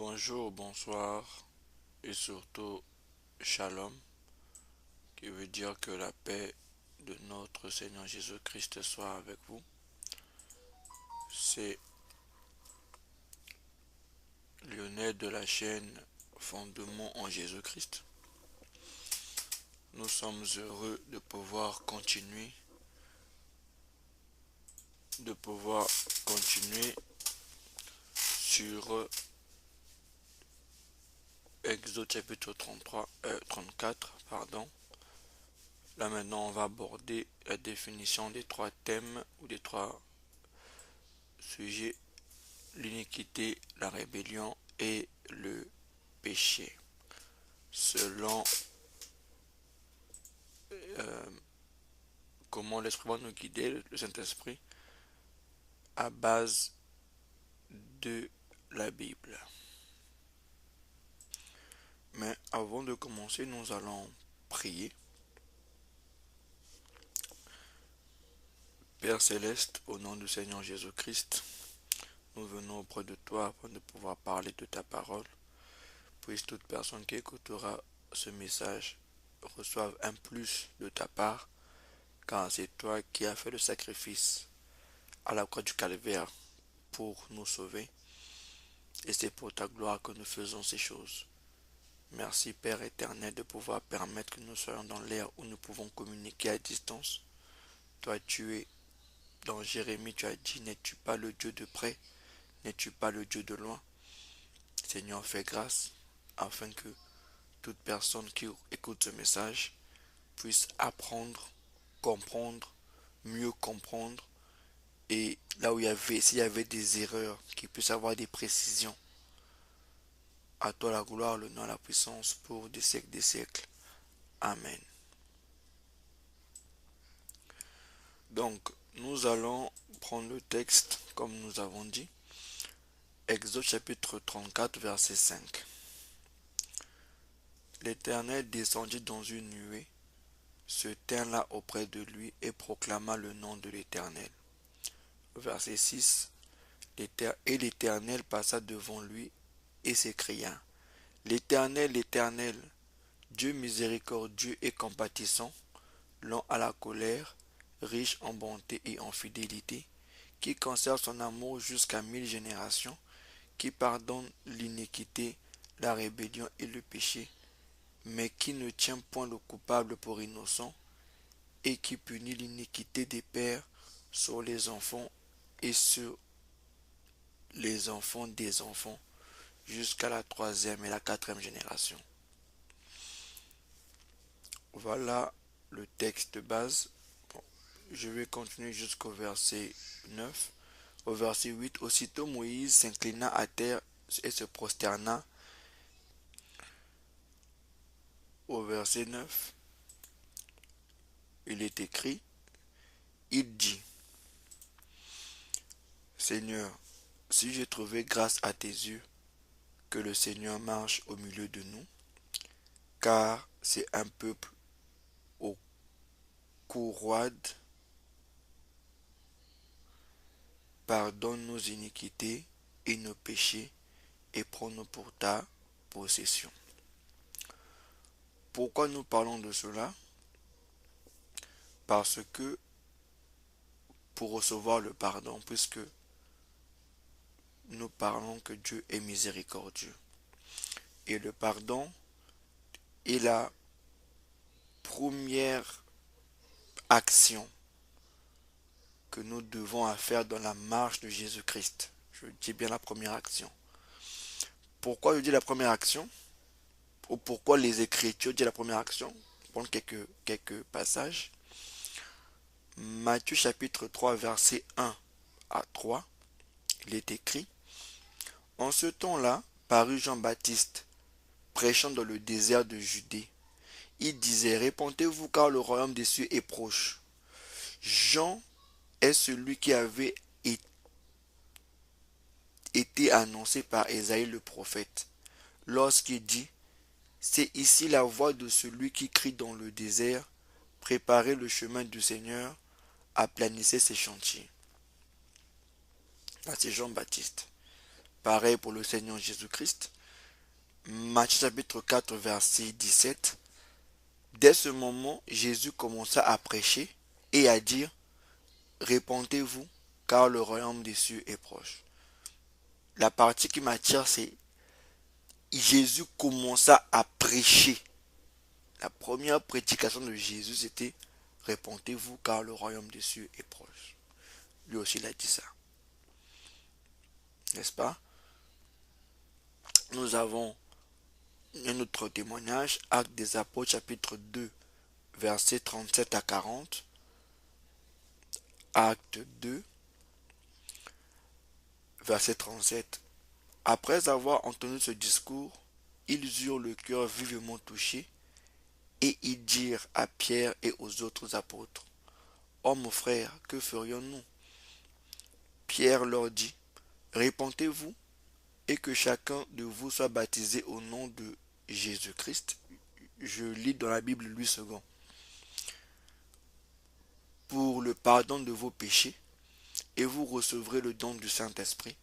Bonjour, bonsoir et surtout shalom, qui veut dire que la paix de notre Seigneur Jésus-Christ soit avec vous. C'est Lionel de la chaîne Fondement en Jésus-Christ. Nous sommes heureux de pouvoir continuer sur Exode chapitre 34, pardon. Là maintenant, on va aborder la définition des trois thèmes ou des trois sujets: l'iniquité, la rébellion et le péché. Selon euh, comment l'Esprit va nous guider, le Saint-Esprit, à base de la Bible. Mais avant de commencer, nous allons prier. Père Céleste, au nom du Seigneur Jésus-Christ, nous venons auprès de toi afin de pouvoir parler de ta parole. Puisse toute personne qui écoutera ce message reçoive un plus de ta part, car c'est toi qui as fait le sacrifice à la croix du calvaire pour nous sauver. Et c'est pour ta gloire que nous faisons ces choses. Merci Père éternel de pouvoir permettre que nous soyons dans l'ère où nous pouvons communiquer à distance. Toi tu es dans Jérémie, tu as dit: n'es-tu pas le Dieu de près, n'es-tu pas le Dieu de loin? Seigneur, fais grâce afin que toute personne qui écoute ce message puisse apprendre, comprendre, mieux comprendre, et là où s'il y avait des erreurs, qu'il puisse avoir des précisions. À toi la gloire, le nom, la puissance pour des siècles des siècles. Amen. Donc, nous allons prendre le texte comme nous avons dit. Exode chapitre 34, verset 5. L'Éternel descendit dans une nuée, se tint là auprès de lui et proclama le nom de l'Éternel. Verset 6. Et l'Éternel passa devant lui et s'écria: L'Éternel, l'Éternel, Dieu miséricordieux et compatissant, lent à la colère, riche en bonté et en fidélité, qui conserve son amour jusqu'à 1000 générations, qui pardonne l'iniquité, la rébellion et le péché, mais qui ne tient point le coupable pour innocent, et qui punit l'iniquité des pères sur les enfants et sur les enfants des enfants, jusqu'à la troisième et la quatrième génération. Voilà le texte de base. Bon, je vais continuer jusqu'au verset 9. Au verset 8, aussitôt Moïse s'inclina à terre et se prosterna. Au verset 9, il est écrit, il dit: Seigneur, si j'ai trouvé grâce à tes yeux, que le Seigneur marche au milieu de nous, car c'est un peuple au cou roide. Pardonne nos iniquités et nos péchés et prends-nous pour ta possession. Pourquoi nous parlons de cela? Parce que pour recevoir le pardon, puisque nous parlons que Dieu est miséricordieux. Et le pardon est la première action que nous devons faire dans la marche de Jésus-Christ. Je dis bien la première action. Pourquoi je dis la première action? Ou pourquoi les Écritures disent la première action? Prendre quelques passages. Matthieu chapitre 3, verset 1 à 3, il est écrit: En ce temps-là, parut Jean-Baptiste, prêchant dans le désert de Judée. Il disait: Répentez-vous, car le royaume des cieux est proche. Jean est celui qui avait été annoncé par Ésaïe le prophète, lorsqu'il dit: C'est ici la voix de celui qui crie dans le désert, préparez le chemin du Seigneur, aplanissez ses chantiers. Là, c'est Jean-Baptiste. Pareil pour le Seigneur Jésus-Christ. Matthieu chapitre 4, verset 17. Dès ce moment, Jésus commença à prêcher et à dire, répentez-vous, car le royaume des cieux est proche. La partie qui m'attire, c'est Jésus commença à prêcher. La première prédication de Jésus, c'était répentez-vous, car le royaume des cieux est proche. Lui aussi, il a dit ça. N'est-ce pas? Nous avons un autre témoignage, Actes des Apôtres, chapitre 2, versets 37 à 40. Acte 2, verset 37. Après avoir entendu ce discours, ils eurent le cœur vivement touché et ils dirent à Pierre et aux autres apôtres, hommes frères, que ferions-nous? Pierre leur dit, répentez-vous et que chacun de vous soit baptisé au nom de Jésus-Christ. Je lis dans la Bible 8 secondes. Pour le pardon de vos péchés, et vous recevrez le don du Saint-Esprit,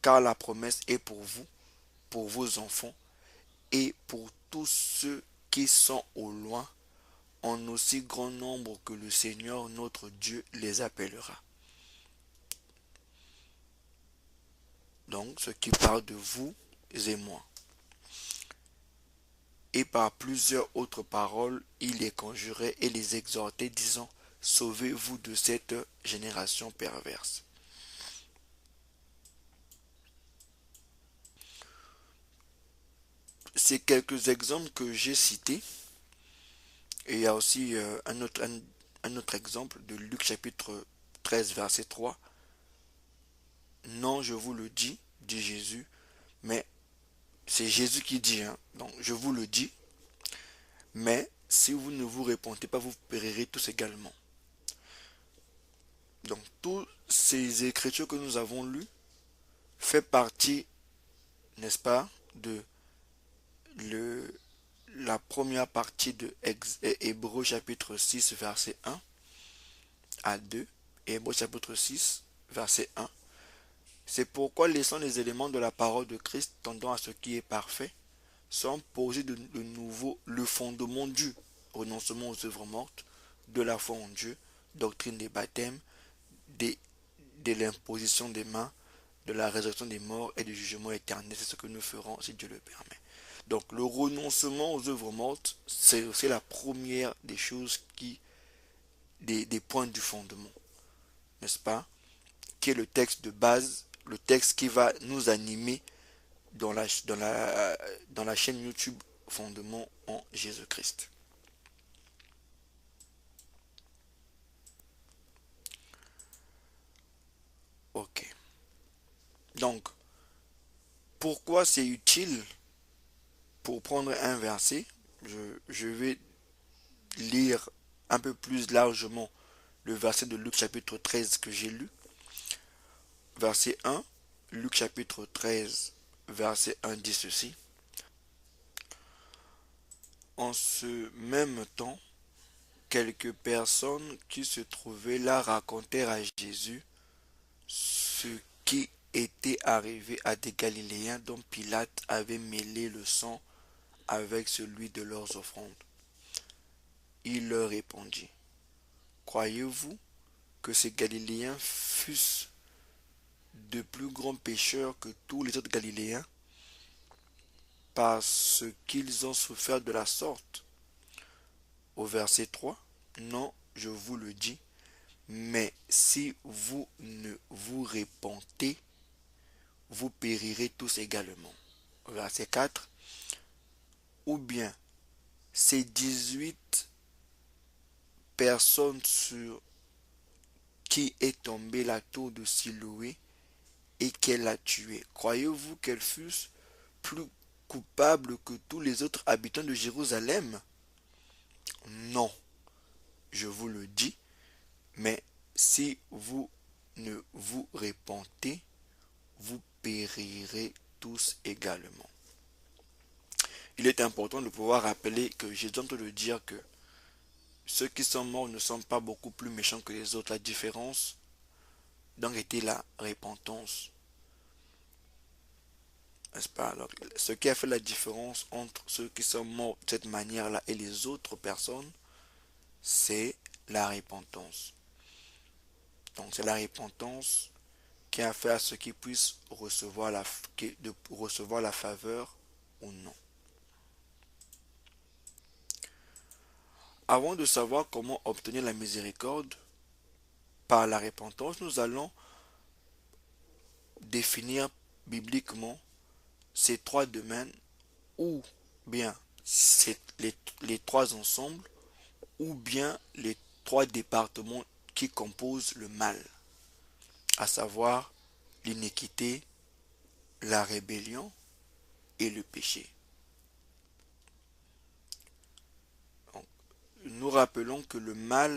car la promesse est pour vous, pour vos enfants, et pour tous ceux qui sont au loin, en aussi grand nombre que le Seigneur notre Dieu les appellera. Donc, ce qui parle de vous et moi. Et par plusieurs autres paroles, il les conjurait et les exhortait, disant, sauvez-vous de cette génération perverse. Ces quelques exemples que j'ai cités, et il y a aussi un autre exemple de Luc chapitre 13, verset 3. Non, je vous le dis, dit Jésus, mais c'est Jésus qui dit, hein, donc je vous le dis, mais si vous ne vous répondez pas, vous périrez tous également. Donc, toutes ces écritures que nous avons lues fait partie, n'est-ce pas, de la première partie de Hébreux chapitre 6, verset 1 à 2, et Hébreux chapitre 6, verset 1. C'est pourquoi, laissant les éléments de la parole de Christ tendant à ce qui est parfait, sont posés de nouveau le fondement du renoncement aux œuvres mortes, de la foi en Dieu, doctrine des baptêmes, de l'imposition des mains, de la résurrection des morts et du jugement éternel. C'est ce que nous ferons si Dieu le permet. Donc le renoncement aux œuvres mortes, c'est aussi la première des choses des points du fondement, n'est-ce pas? Qui est le texte de base, le texte qui va nous animer dans la chaîne YouTube Fondement en Jésus-Christ. Ok. Donc, pourquoi c'est utile pour prendre un verset? Je vais lire un peu plus largement le verset de Luc chapitre 13 que j'ai lu. Verset 1, Luc chapitre 13, verset 1 dit ceci. En ce même temps, quelques personnes qui se trouvaient là racontèrent à Jésus ce qui était arrivé à des Galiléens dont Pilate avait mêlé le sang avec celui de leurs offrandes. Il leur répondit, croyez-vous que ces Galiléens fussent de plus grands pécheurs que tous les autres Galiléens parce qu'ils ont souffert de la sorte? Au verset 3, non, je vous le dis, mais si vous ne vous répentez, vous périrez tous également. Verset 4, ou bien ces 18 personnes sur qui est tombée la tour de Siloé et qu'elle a tué, croyez-vous qu'elles fussent plus coupables que tous les autres habitants de Jérusalem? Non, je vous le dis, mais si vous ne vous répentez, vous périrez tous également. Il est important de pouvoir rappeler que Jésus est en train de dire que ceux qui sont morts ne sont pas beaucoup plus méchants que les autres. La différence donc était la repentance. n'est-ce pas? Alors, ce qui a fait la différence entre ceux qui sont morts de cette manière-là et les autres personnes, c'est la repentance. Donc c'est la repentance qui a fait à ceux qui puissent recevoir la faveur ou non. Avant de savoir comment obtenir la miséricorde par la repentance, nous allons définir bibliquement ces trois domaines, ou bien c'est les trois ensembles, ou bien les trois départements qui composent le mal, à savoir l'iniquité, la rébellion et le péché. Donc, nous rappelons que le mal